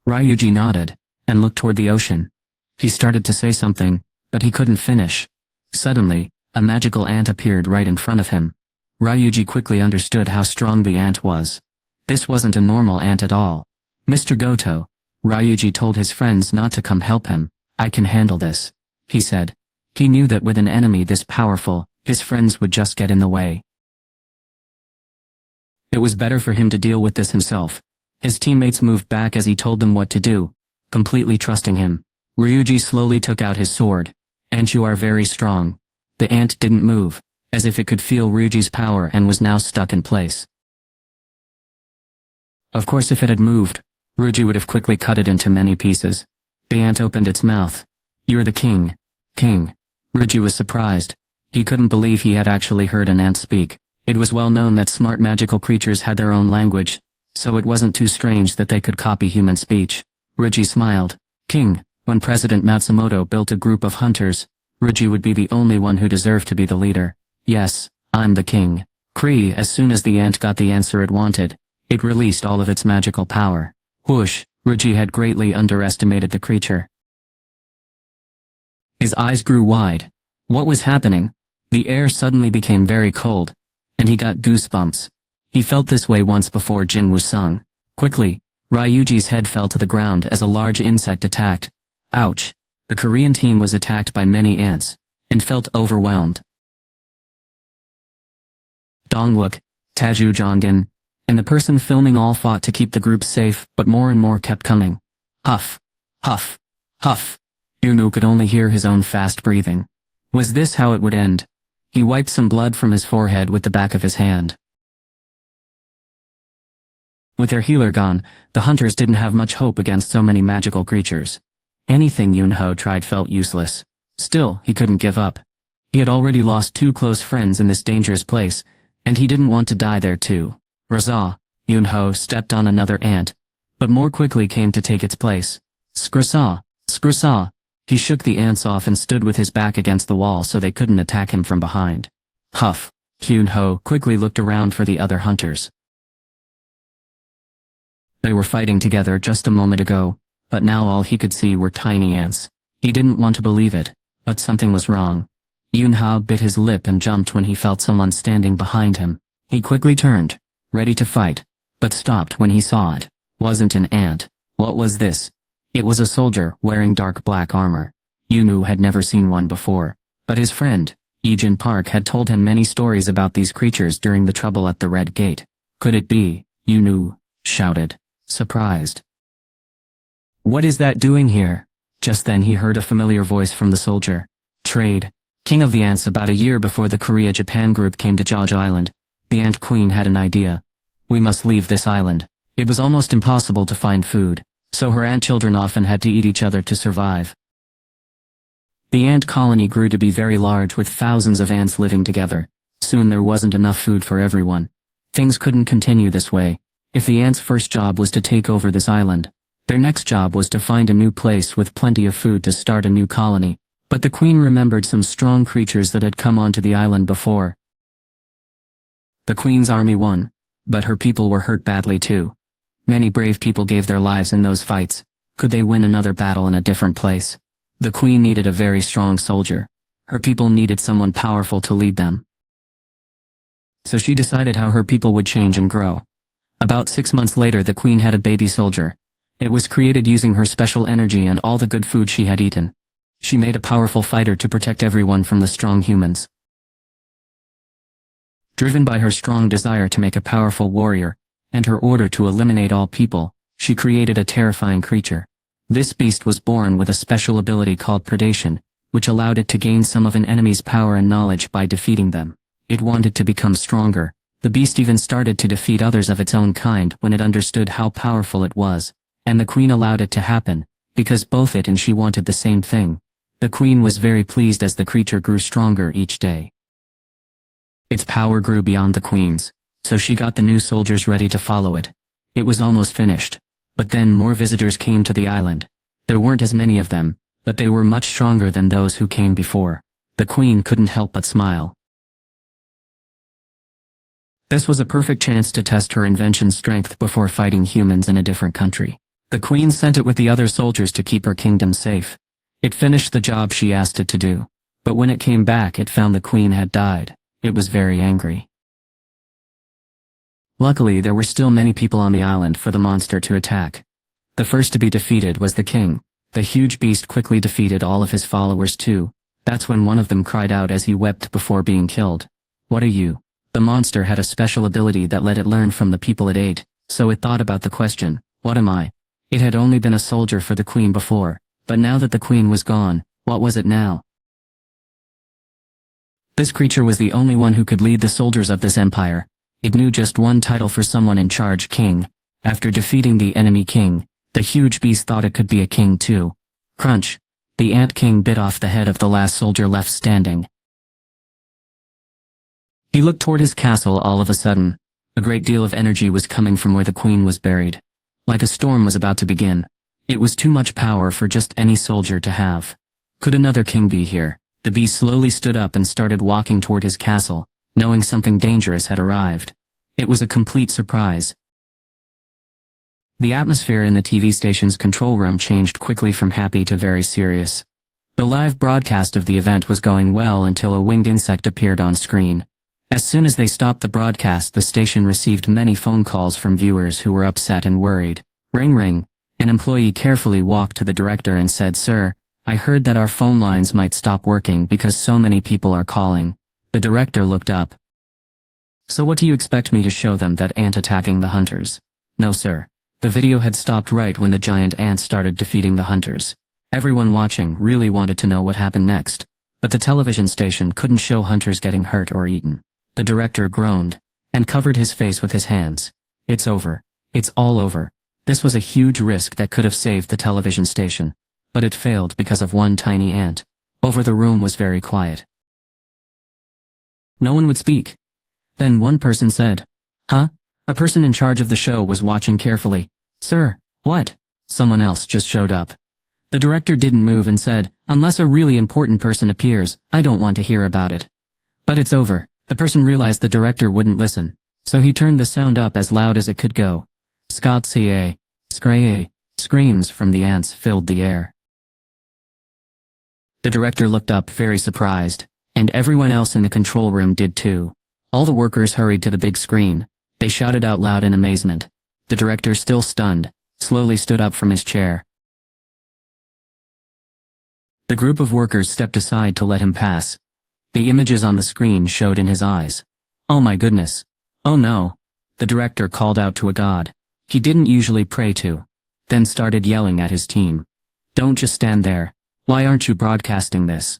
Ryuji nodded, and looked toward the ocean. He started to say something, but he couldn't finish. Suddenly, a magical ant appeared right in front of him. Ryuji quickly understood how strong the ant was. This wasn't a normal ant at all. "Mr. Goto," Ryuji told his friends not to come help him. "I can handle this," he said. He knew that with an enemy this powerful, his friends would just get in the way. It was better for him to deal with this himself. His teammates moved back as he told them what to do, completely trusting him. Ryuji slowly took out his sword. "And you are very strong." The ant didn't move, as if it could feel Ryuji's power and was now stuck in place. Of course, if it had moved, Ryuji would have quickly cut it into many pieces. The ant opened its mouth. "You're the king." "King." Ryuji was surprised. He couldn't believe he had actually heard an ant speak. It was well known that smart magical creatures had their own language, so it wasn't too strange that they could copy human speech. Ryuji smiled. "King, when President Matsumoto built a group of hunters, Ryuji would be the only one who deserved to be the leader. Yes, I'm the king." As soon as the ant got the answer it wanted, it released all of its magical power. Whoosh, Ryuji had greatly underestimated the creature. His eyes grew wide. What was happening? The air suddenly became very cold, and he got goosebumps. He felt this way once before Jin was sung. Quickly, Ryuji's head fell to the ground as a large insect attacked. Ouch! The Korean team was attacked by many ants, and felt overwhelmed. Dongwook, Chugong, and the person filming all fought to keep the group safe, but more and more kept coming. Huff, huff, huff. Yunu could only hear his own fast breathing. Was this how it would end? He wiped some blood from his forehead with the back of his hand. With their healer gone, the hunters didn't have much hope against so many magical creatures. Anything Yunho tried felt useless. Still, he couldn't give up. He had already lost 2 close friends in this dangerous place, and he didn't want to die there too. Raza, Yunho stepped on another ant, but more quickly came to take its place. Skrasa, Skrasa. He shook the ants off and stood with his back against the wall so they couldn't attack him from behind. Huff. Yunho quickly looked around for the other hunters. They were fighting together just a moment ago, but now all he could see were tiny ants. He didn't want to believe it, but something was wrong. Yunho bit his lip and jumped when he felt someone standing behind him. He quickly turned, ready to fight, but stopped when he saw it. Wasn't an ant. What was this? It was a soldier wearing dark black armor. Yunu had never seen one before, but his friend, Ijin Park, had told him many stories about these creatures during the trouble at the Red Gate. Could it be? Yunu shouted, surprised. "What is that doing here?" Just then he heard a familiar voice from the soldier. "Trade. King of the Ants." About a year before the Korea-Japan group came to Jeju Island, the Ant Queen had an idea. "We must leave this island." It was almost impossible to find food, so her ant children often had to eat each other to survive. The ant colony grew to be very large with thousands of ants living together. Soon there wasn't enough food for everyone. Things couldn't continue this way. If the ants' first job was to take over this island, their next job was to find a new place with plenty of food to start a new colony. But the queen remembered some strong creatures that had come onto the island before. The queen's army won, but her people were hurt badly too. Many brave people gave their lives in those fights. Could they win another battle in a different place? The queen needed a very strong soldier. Her people needed someone powerful to lead them. So she decided how her people would change and grow. About 6 months later the queen had a baby soldier. It was created using her special energy and all the good food she had eaten. She made a powerful fighter to protect everyone from the strong humans. Driven by her strong desire to make a powerful warrior, and her order to eliminate all people, she created a terrifying creature. This beast was born with a special ability called predation, which allowed it to gain some of an enemy's power and knowledge by defeating them. It wanted to become stronger. The beast even started to defeat others of its own kind when it understood how powerful it was, and the queen allowed it to happen, because both it and she wanted the same thing. The queen was very pleased as the creature grew stronger each day. Its power grew beyond the queen's, so she got the new soldiers ready to follow it. It was almost finished. But then more visitors came to the island. There weren't as many of them, but they were much stronger than those who came before. The queen couldn't help but smile. This was a perfect chance to test her invention's strength before fighting humans in a different country. The queen sent it with the other soldiers to keep her kingdom safe. It finished the job she asked it to do. But when it came back, it found the queen had died. It was very angry. Luckily, there were still many people on the island for the monster to attack. The first to be defeated was the king. The huge beast quickly defeated all of his followers too. That's when one of them cried out as he wept before being killed. "What are you?" The monster had a special ability that let it learn from the people it ate, so it thought about the question, "What am I?" It had only been a soldier for the queen before, but now that the queen was gone, what was it now? This creature was the only one who could lead the soldiers of this empire. It knew just one title for someone in charge: king. After defeating the enemy king, the huge beast thought it could be a king too. Crunch! The ant king bit off the head of the last soldier left standing. He looked toward his castle all of a sudden. A great deal of energy was coming from where the queen was buried. Like a storm was about to begin. It was too much power for just any soldier to have. Could another king be here? The beast slowly stood up and started walking toward his castle, knowing something dangerous had arrived. It was a complete surprise. The atmosphere in the TV station's control room changed quickly from happy to very serious. The live broadcast of the event was going well until a winged insect appeared on screen. As soon as they stopped the broadcast, the station received many phone calls from viewers who were upset and worried. Ring ring. An employee carefully walked to the director and said, "Sir, I heard that our phone lines might stop working because so many people are calling." The director looked up. "So what do you expect me to show them, that ant attacking the hunters?" "No, sir." The video had stopped right when the giant ant started defeating the hunters. Everyone watching really wanted to know what happened next, but the television station couldn't show hunters getting hurt or eaten. The director groaned and covered his face with his hands. "It's over. It's all over." This was a huge risk that could have saved the television station. But it failed because of one tiny ant. Over the room was very quiet. No one would speak. Then one person said, "Huh?" A person in charge of the show was watching carefully. "Sir, what?" Someone else just showed up. The director didn't move and said, "Unless a really important person appears, I don't want to hear about it." "But it's over." The person realized the director wouldn't listen, so he turned the sound up as loud as it could go. Scott-ca, scray, screams from the ants filled the air. The director looked up very surprised, and everyone else in the control room did too. All the workers hurried to the big screen. They shouted out loud in amazement. The director, still stunned, slowly stood up from his chair. The group of workers stepped aside to let him pass. The images on the screen showed in his eyes. "Oh my goodness. Oh no." The director called out to a god he didn't usually pray to, then started yelling at his team. "Don't just stand there. Why aren't you broadcasting this?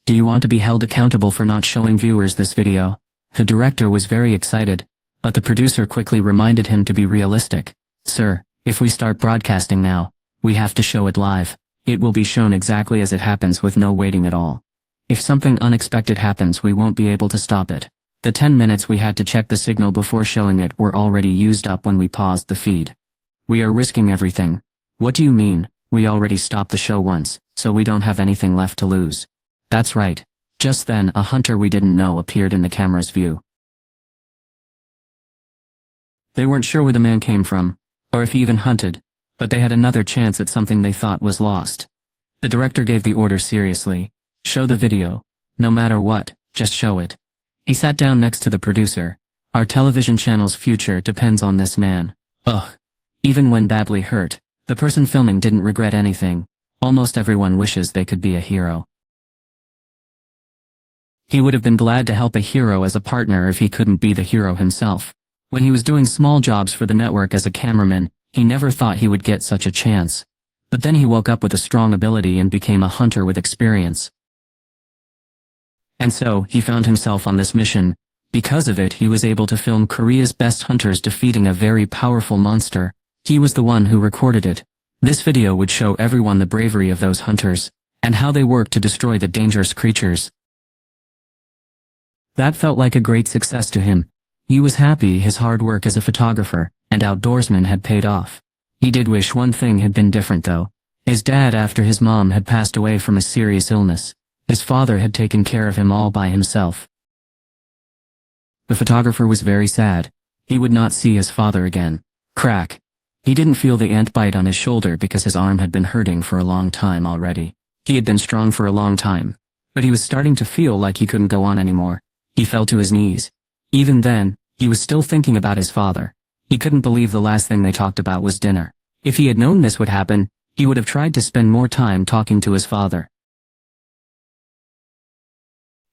Do you want to be held accountable for not showing viewers this video?" The director was very excited, but the producer quickly reminded him to be realistic. "Sir, if we start broadcasting now, we have to show it live. It will be shown exactly as it happens with no waiting at all. If something unexpected happens, we won't be able to stop it. The 10 minutes we had to check the signal before showing it were already used up when we paused the feed. We are risking everything." "What do you mean? We already stopped the show once, so we don't have anything left to lose." "That's right." Just then, a hunter we didn't know appeared in the camera's view. They weren't sure where the man came from, or if he even hunted, but they had another chance at something they thought was lost. The director gave the order seriously. "Show the video. No matter what, just show it." He sat down next to the producer. "Our television channel's future depends on this man." Ugh. Even when badly hurt, the person filming didn't regret anything. Almost everyone wishes they could be a hero. He would have been glad to help a hero as a partner if he couldn't be the hero himself. When he was doing small jobs for the network as a cameraman, he never thought he would get such a chance. But then he woke up with a strong ability and became a hunter with experience. And so, he found himself on this mission. Because of it, he was able to film Korea's best hunters defeating a very powerful monster. He was the one who recorded it. This video would show everyone the bravery of those hunters, and how they worked to destroy the dangerous creatures. That felt like a great success to him. He was happy his hard work as a photographer and outdoorsman had paid off. He did wish one thing had been different though. His dad, after his mom had passed away from a serious illness, his father had taken care of him all by himself. The photographer was very sad. He would not see his father again. Crack. He didn't feel the ant bite on his shoulder because his arm had been hurting for a long time already. He had been strong for a long time, but he was starting to feel like he couldn't go on anymore. He fell to his knees. Even then, he was still thinking about his father. He couldn't believe the last thing they talked about was dinner. If he had known this would happen, he would have tried to spend more time talking to his father.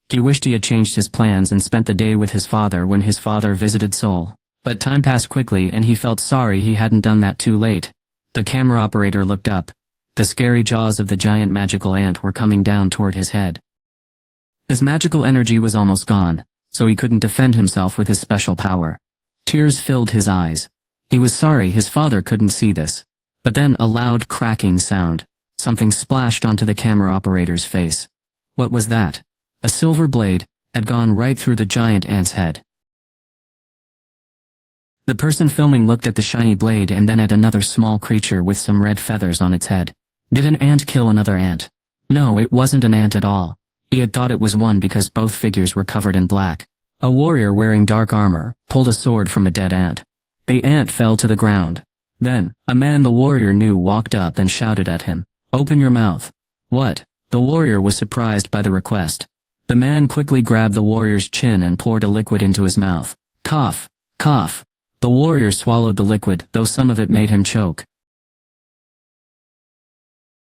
He wished he had changed his plans and spent the day with his father when his father visited Seoul. But time passed quickly and he felt sorry he hadn't done that too late. The camera operator looked up. The scary jaws of the giant magical ant were coming down toward his head. His magical energy was almost gone, so he couldn't defend himself with his special power. Tears filled his eyes. He was sorry his father couldn't see this. But then a loud cracking sound. Something splashed onto the camera operator's face. What was that? A silver blade had gone right through the giant ant's head. The person filming looked at the shiny blade and then at another small creature with some red feathers on its head. Did an ant kill another ant? No, it wasn't an ant at all. He had thought it was one because both figures were covered in black. A warrior wearing dark armor pulled a sword from a dead ant. The ant fell to the ground. Then, a man the warrior knew walked up and shouted at him, "Open your mouth." What? The warrior was surprised by the request. The man quickly grabbed the warrior's chin and poured a liquid into his mouth. Cough, cough. The warrior swallowed the liquid, though some of it made him choke.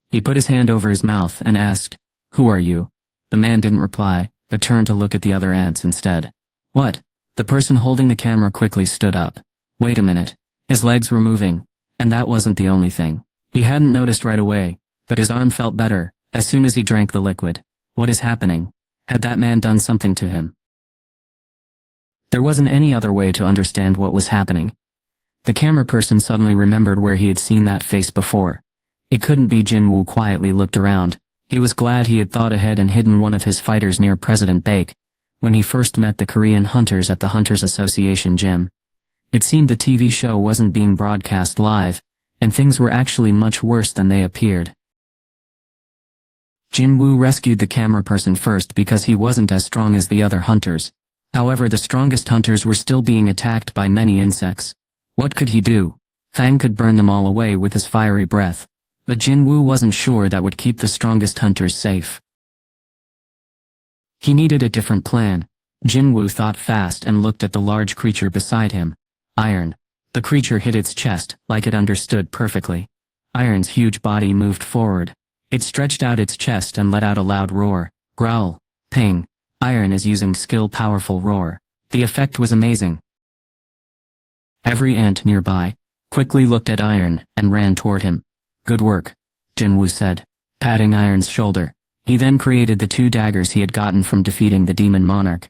He put his hand over his mouth and asked, "Who are you?" The man didn't reply, but turned to look at the other ants instead. What? The person holding the camera quickly stood up. Wait a minute. His legs were moving, and that wasn't the only thing. He hadn't noticed right away, but his arm felt better as soon as he drank the liquid. What is happening? Had that man done something to him? There wasn't any other way to understand what was happening. The camera person suddenly remembered where he had seen that face before. It couldn't be. Jin-woo quietly looked around. He was glad he had thought ahead and hidden one of his fighters near President Baek when he first met the Korean hunters at the Hunters Association gym. It seemed the TV show wasn't being broadcast live, and things were actually much worse than they appeared. Jin-woo rescued the camera person first because he wasn't as strong as the other hunters. However, the strongest hunters were still being attacked by many insects. What could he do? Fang could burn them all away with his fiery breath. But Jin-woo wasn't sure that would keep the strongest hunters safe. He needed a different plan. Jin-woo thought fast and looked at the large creature beside him. Iron. The creature hit its chest, like it understood perfectly. Iron's huge body moved forward. It stretched out its chest and let out a loud roar. Growl. Ping. Iron is using powerful roar. The effect was amazing. Every ant nearby quickly looked at Iron and ran toward him. Good work, Jin-woo said, patting Iron's shoulder. He then created the 2 daggers he had gotten from defeating the demon monarch.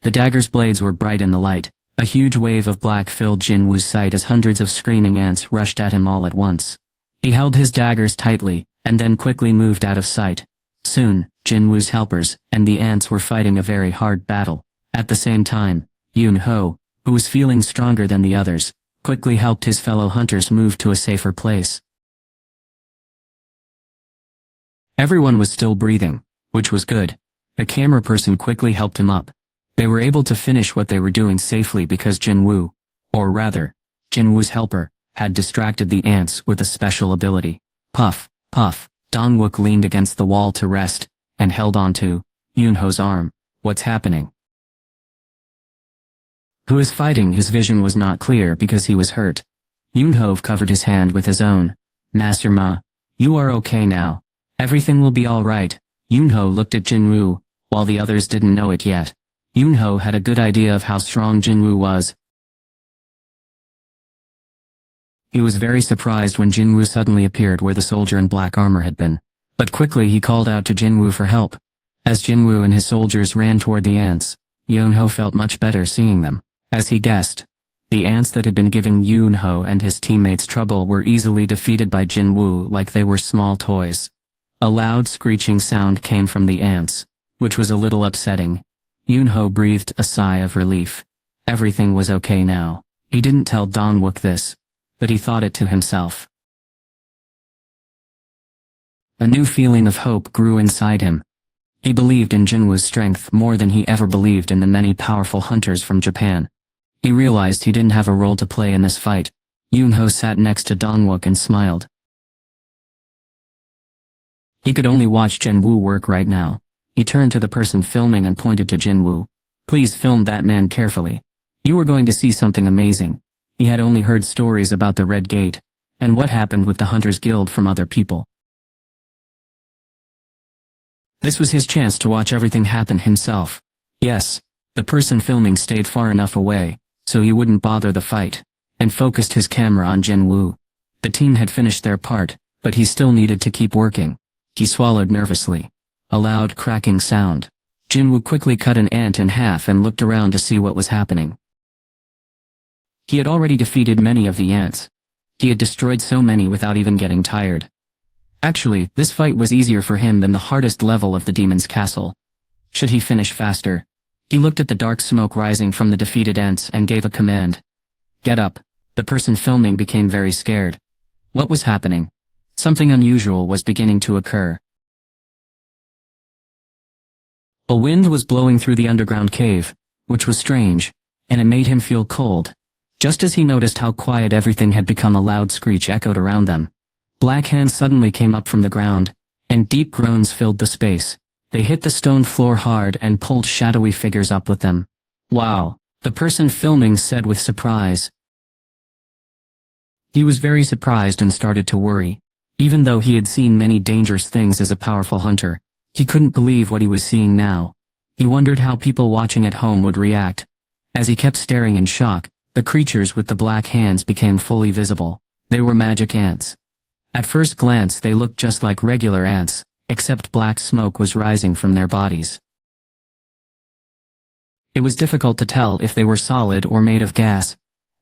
The daggers' blades were bright in the light. A huge wave of black filled Jin-woo's sight as hundreds of screaming ants rushed at him all at once. He held his daggers tightly, and then quickly moved out of sight. Soon, Jin-woo's helpers and the ants were fighting a very hard battle. At the same time, Yoon-ho, who was feeling stronger than the others, quickly helped his fellow hunters move to a safer place. Everyone was still breathing, which was good. The camera person quickly helped him up. They were able to finish what they were doing safely because Jin-woo, or rather, Jin-woo's helper, had distracted the ants with a special ability. Puff, puff. Dong-wook leaned against the wall to rest, and held on to Yoon-ho's arm. What's happening? Who is fighting? His vision was not clear because he was hurt. Yoon-ho covered his hand with his own. Master Ma, you are okay now. Everything will be all right. Yoon-ho looked at Jin-woo, while the others didn't know it yet. Yoon-ho had a good idea of how strong Jin-woo was. He was very surprised when Jin-woo suddenly appeared where the soldier in black armor had been. But quickly he called out to Jin-woo for help. As Jin-woo and his soldiers ran toward the ants, Yoon-ho felt much better seeing them. As he guessed, the ants that had been giving Yoon-ho and his teammates trouble were easily defeated by Jin-woo like they were small toys. A loud screeching sound came from the ants, which was a little upsetting. Yoon-ho breathed a sigh of relief. Everything was okay now. He didn't tell Dong-wook this, but he thought it to himself. A new feeling of hope grew inside him. He believed in Jin-woo's strength more than he ever believed in the many powerful hunters from Japan. He realized he didn't have a role to play in this fight. Yoonho sat next to Dongwook and smiled. He could only watch Jinwoo work right now. He turned to the person filming and pointed to Jinwoo. Please film that man carefully. You are going to see something amazing. He had only heard stories about the Red Gate, and what happened with the Hunters Guild from other people. This was his chance to watch everything happen himself. Yes, the person filming stayed far enough away, so he wouldn't bother the fight, and focused his camera on Jinwoo. The team had finished their part, but he still needed to keep working. He swallowed nervously. A loud cracking sound. Jinwoo quickly cut an ant in half and looked around to see what was happening. He had already defeated many of the ants. He had destroyed so many without even getting tired. Actually, this fight was easier for him than the hardest level of the demon's castle. Should he finish faster? He looked at the dark smoke rising from the defeated ants and gave a command. Get up. The person filming became very scared. What was happening? Something unusual was beginning to occur. A wind was blowing through the underground cave, which was strange, and it made him feel cold. Just as he noticed how quiet everything had become, a loud screech echoed around them. Black hands suddenly came up from the ground, and deep groans filled the space. They hit the stone floor hard and pulled shadowy figures up with them. Wow, the person filming said with surprise. He was very surprised and started to worry. Even though he had seen many dangerous things as a powerful hunter, he couldn't believe what he was seeing now. He wondered how people watching at home would react. As he kept staring in shock, the creatures with the black hands became fully visible. They were magic ants. At first glance they looked just like regular ants, except black smoke was rising from their bodies. It was difficult to tell if they were solid or made of gas.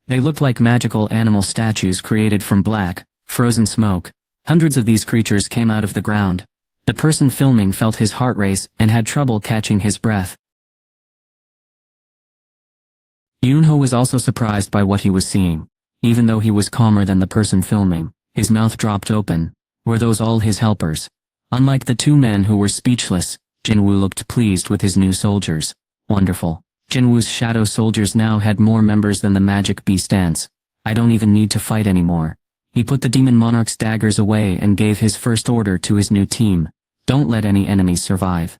They looked like magical animal statues created from black, frozen smoke. Hundreds of these creatures came out of the ground. The person filming felt his heart race and had trouble catching his breath. Yoonho was also surprised by what he was seeing. Even though he was calmer than the person filming, his mouth dropped open. Were those all his helpers? Unlike the two men who were speechless, Jinwoo looked pleased with his new soldiers. Wonderful. Jinwoo's shadow soldiers now had more members than the magic beast ants. I don't even need to fight anymore. He put the demon monarch's daggers away and gave his first order to his new team. Don't let any enemies survive.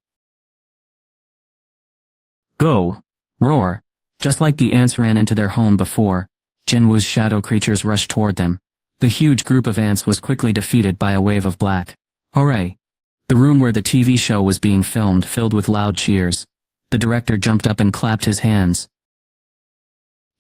Go! Roar! Just like the ants ran into their home before, Jinwoo's shadow creatures rushed toward them. The huge group of ants was quickly defeated by a wave of black. Hooray! The room where the TV show was being filmed filled with loud cheers. The director jumped up and clapped his hands.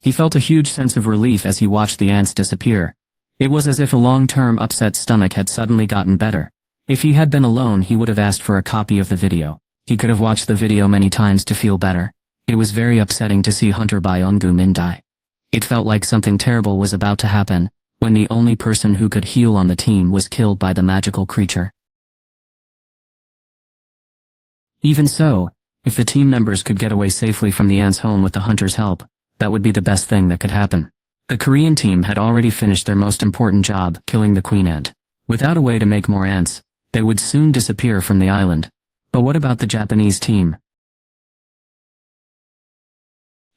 He felt a huge sense of relief as he watched the ants disappear. It was as if a long-term upset stomach had suddenly gotten better. If he had been alone, he would have asked for a copy of the video. He could have watched the video many times to feel better. It was very upsetting to see Hunter Byung-gu Min die. It felt like something terrible was about to happen, when the only person who could heal on the team was killed by the magical creature. Even so, if the team members could get away safely from the ants' home with the hunter's help, that would be the best thing that could happen. The Korean team had already finished their most important job, killing the queen ant. Without a way to make more ants, they would soon disappear from the island. But what about the Japanese team?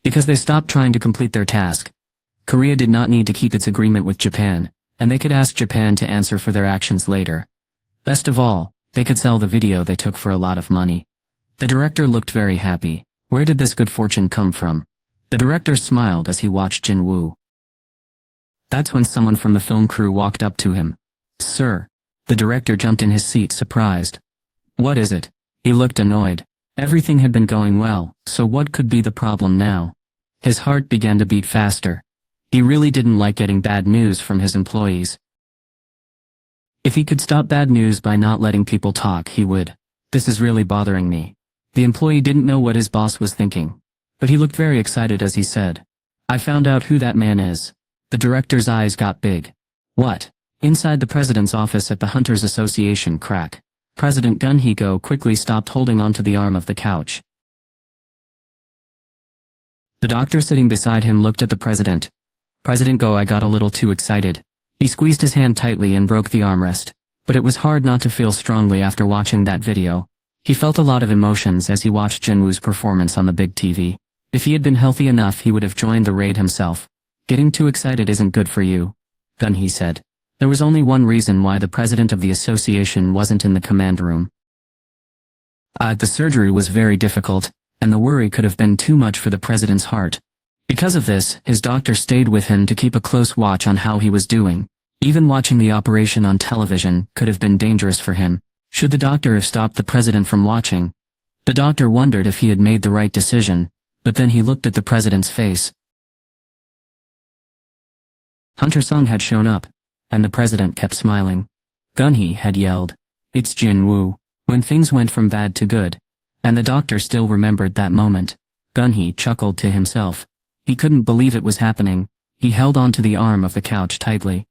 Because they stopped trying to complete their task, Korea did not need to keep its agreement with Japan, and they could ask Japan to answer for their actions later. Best of all, they could sell the video they took for a lot of money. The director looked very happy. Where did this good fortune come from? The director smiled as he watched Jinwoo. That's when someone from the film crew walked up to him. Sir. The director jumped in his seat surprised. What is it? He looked annoyed. Everything had been going well, so what could be the problem now? His heart began to beat faster. He really didn't like getting bad news from his employees. If he could stop bad news by not letting people talk, he would. This is really bothering me. The employee didn't know what his boss was thinking, but he looked very excited as he said, I found out who that man is. The director's eyes got big. What? Inside the president's office at the Hunters Association crack. President Gun Hee-go quickly stopped holding onto the arm of the couch. The doctor sitting beside him looked at the president. President Go, I got a little too excited. He squeezed his hand tightly and broke the armrest. But it was hard not to feel strongly after watching that video. He felt a lot of emotions as he watched Jinwoo's performance on the big TV. If he had been healthy enough, he would have joined the raid himself. Getting too excited isn't good for you. Gunhee said. There was only one reason why the president of the association wasn't in the command room. The surgery was very difficult, and the worry could have been too much for the president's heart. Because of this, his doctor stayed with him to keep a close watch on how he was doing. Even watching the operation on television could have been dangerous for him. Should the doctor have stopped the president from watching? The doctor wondered if he had made the right decision, but then he looked at the president's face. Hunter Sung had shown up, and the president kept smiling. Gunhee had yelled, "It's Jin Woo," when things went from bad to good, and the doctor still remembered that moment. Gunhee chuckled to himself. He couldn't believe it was happening. He held onto the arm of the couch tightly.